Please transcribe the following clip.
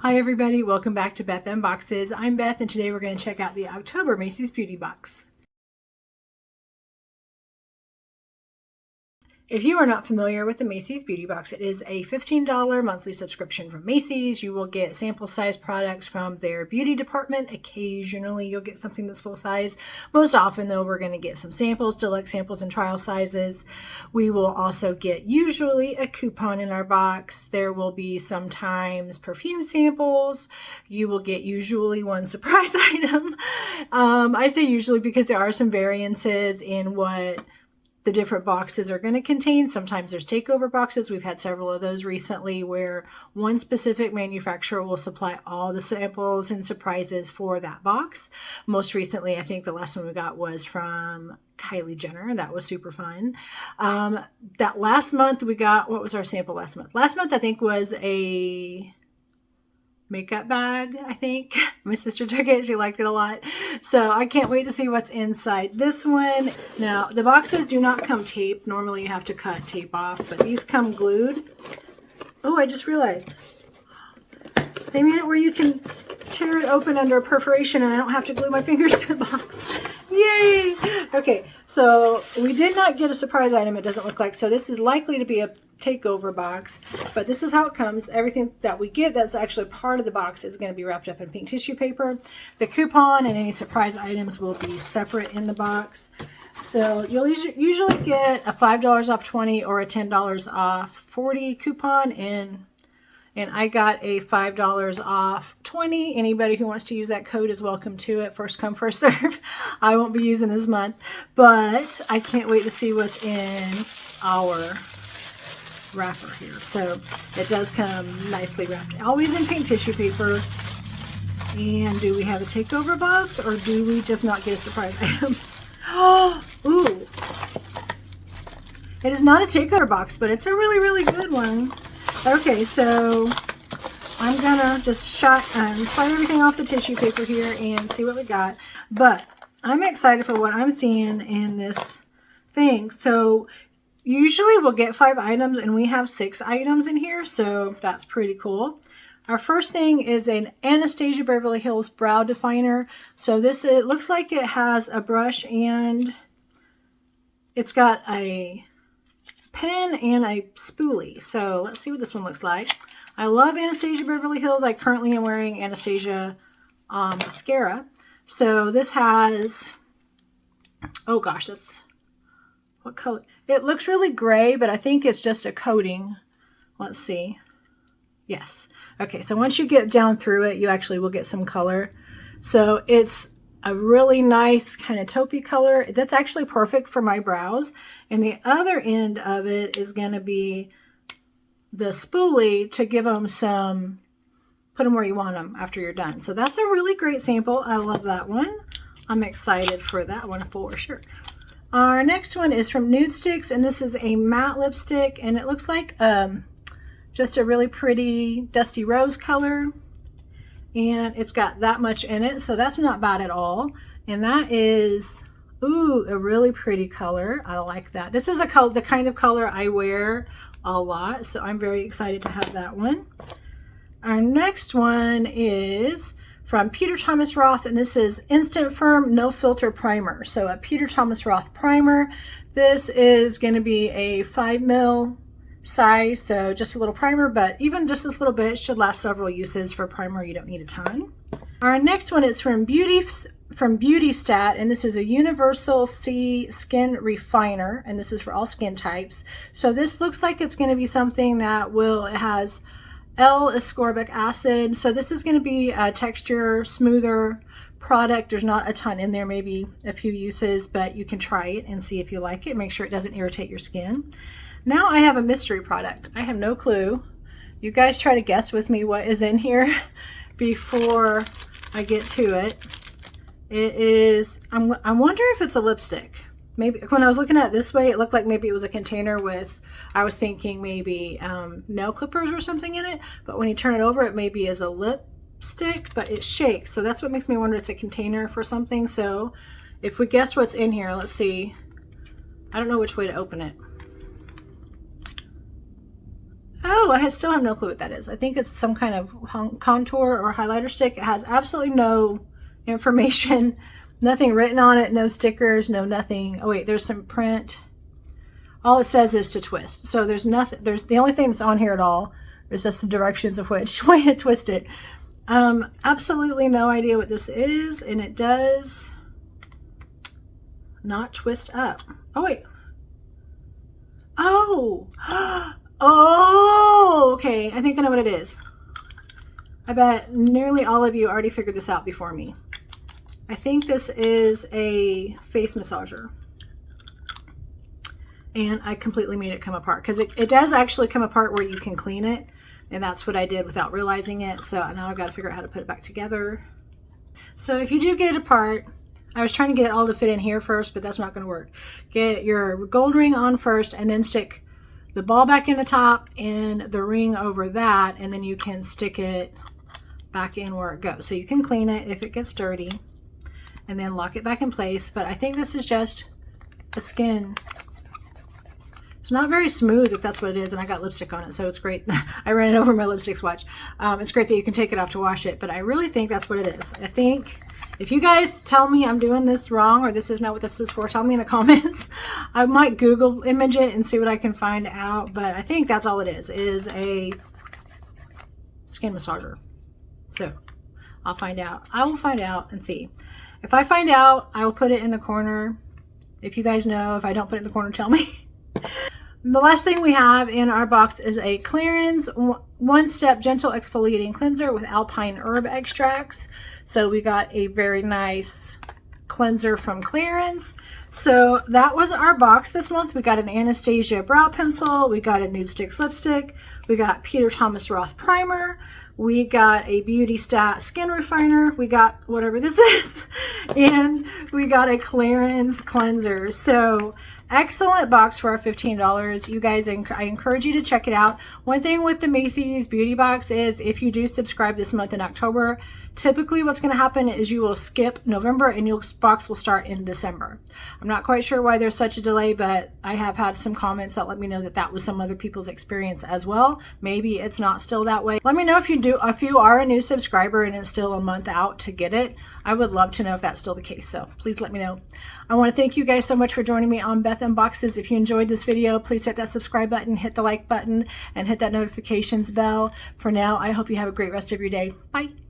Hi everybody, welcome back to Beth Unboxes. I'm Beth and today we're going to check out the October Macy's Beauty Box. If you are not familiar with the Macy's Beauty Box, it is a $15 monthly subscription from Macy's. You will get sample size products from their beauty department. Occasionally you'll get something that's full size. Most often though, we're going to get some samples, deluxe samples and trial sizes. We will also get usually a coupon in our box. There will be sometimes perfume samples. You will get usually one surprise item. I say usually because there are some variances in what the different boxes are going to contain. Sometimes there's takeover boxes. We've had several of those recently where one specific manufacturer will supply all the samples and surprises for that box. Most recently, I think the last one we got was from Kylie Jenner. That was super fun. That last month we got, what was our sample last month? Last month I think was a makeup bag, I think. My sister took it. She liked it a lot. So I can't wait to see what's inside this one. Now, the boxes do not come taped. Normally you have to cut tape off, but these come glued. Oh, I just realized. They made it where you can tear it open under a perforation and I don't have to glue my fingers to the box. Yay! Okay, so we did not get a surprise item, it doesn't look like. So this is likely to be a takeover box, but this is how it comes. Everything that we get that's actually part of the box is going to be wrapped up in pink tissue paper. The coupon and any surprise items will be separate in the box. So you'll usually get a $5 off 20 or a $10 off 40 coupon, and I got a $5 off 20. Anybody who wants to use that code is welcome to it. First come, first serve. I won't be using this month, but I can't wait to see what's in our wrapper here. So it does come nicely wrapped, always in pink tissue paper. And do we have a takeover box or do we just not get a surprise item? Oh, ooh. It is not a takeover box, but it's a really, really good one. Okay, so I'm gonna just slide everything off the tissue paper here and see what we got. But I'm excited for what I'm seeing in this thing. So usually we'll get 5 items and we have 6 items in here, so that's pretty cool. Our first thing is an Anastasia Beverly Hills Brow Definer. So this, it looks like it has a brush and it's got a pen and a spoolie. So let's see what this one looks like. I love Anastasia Beverly Hills. I currently am wearing Anastasia mascara. So this has, oh gosh, that's, what color? It looks really gray, but I think it's just a coating. Let's see. Yes. Okay, so once you get down through it, you actually will get some color. So it's a really nice kind of taupey color. That's actually perfect for my brows. And the other end of it is going to be the spoolie to give them some, put them where you want them after you're done. So that's a really great sample. I love that one. I'm excited for that one for sure. Our next one is from Nude Sticks, and this is a matte lipstick, and it looks like just a really pretty dusty rose color, and it's got that much in it, so that's not bad at all. And that is, ooh, a really pretty color. I like that. This is the kind of color I wear a lot, so I'm very excited to have that one. Our next one is from Peter Thomas Roth, and this is Instant Firm No Filter Primer. So a Peter Thomas Roth primer. This is going to be a 5 ml size, so just a little primer, but even just this little bit should last several uses. For primer, you don't need a ton. Our next one is from Beauty Stat, and this is a Universal C Skin Refiner, and this is for all skin types. So this looks like it's going to be something that it has L-ascorbic acid. So this is going to be a texture, smoother product. There's not a ton in there, maybe a few uses, but you can try it and see if you like it. Make sure it doesn't irritate your skin. Now I have a mystery product. I have no clue. You guys try to guess with me what is in here before I get to it. It is, I wonder if it's a lipstick. Maybe when I was looking at it this way, it looked like maybe it was a container with, I was thinking maybe nail clippers or something in it, but when you turn it over, it maybe is a lipstick, but it shakes. So that's what makes me wonder it's a container for something. So if we guessed what's in here, let's see. I don't know which way to open it. Oh, still have no clue what that is. I think it's some kind of contour or highlighter stick. It has absolutely no information, nothing written on it, no stickers, no nothing. Oh wait, there's some print. All it says is to twist. So there's nothing, the only thing that's on here at all is just the directions of which way to twist it. Absolutely no idea what this is, and it does not twist up. Oh wait. Oh. Oh, okay. I think I know what it is. I bet nearly all of you already figured this out before me. I think this is a face massager. And I completely made it come apart, because it does actually come apart where you can clean it. And that's what I did without realizing it. So now I've got to figure out how to put it back together. So if you do get it apart, I was trying to get it all to fit in here first, but that's not going to work. Get your gold ring on first, and then stick the ball back in the top and the ring over that, and then you can stick it back in where it goes. So you can clean it if it gets dirty and then lock it back in place. But I think this is just a skin. It's not very smooth, if that's what it is, and I got lipstick on it, so it's great. I ran it over my lipstick swatch. It's great that you can take it off to wash it, but I really think that's what it is. I think if you guys tell me I'm doing this wrong or this is not what this is for, tell me in the comments. I might Google image it and see what I can find out, but I think that's all it is a skin massager. So I'll find out. I will find out and see. If I find out, I will put it in the corner. If you guys know, if I don't put it in the corner, tell me. The last thing we have in our box is a Clarins one-step gentle exfoliating cleanser with alpine herb extracts. So we got a very nice cleanser from Clarins. So that was our box this month. We got an Anastasia brow pencil, we got a Nude Sticks lipstick, we got Peter Thomas Roth primer, we got a Beauty Stat skin refiner, we got whatever this is, and we got a Clarins cleanser. So excellent box for our $15. You guys, I encourage you to check it out. One thing with the Macy's beauty box is if you do subscribe this month in October, typically what's going to happen is you will skip November and your box will start in December. I'm not quite sure why there's such a delay, but I have had some comments that let me know that that was some other people's experience as well. Maybe it's not still that way. Let me know if you are a new subscriber and it's still a month out to get it. I would love to know if that's still the case, so please let me know. I want to thank you guys so much for joining me on Beth Unboxes. If you enjoyed this video, please hit that subscribe button, hit the like button, and hit that notifications bell. For now, I hope you have a great rest of your day. Bye.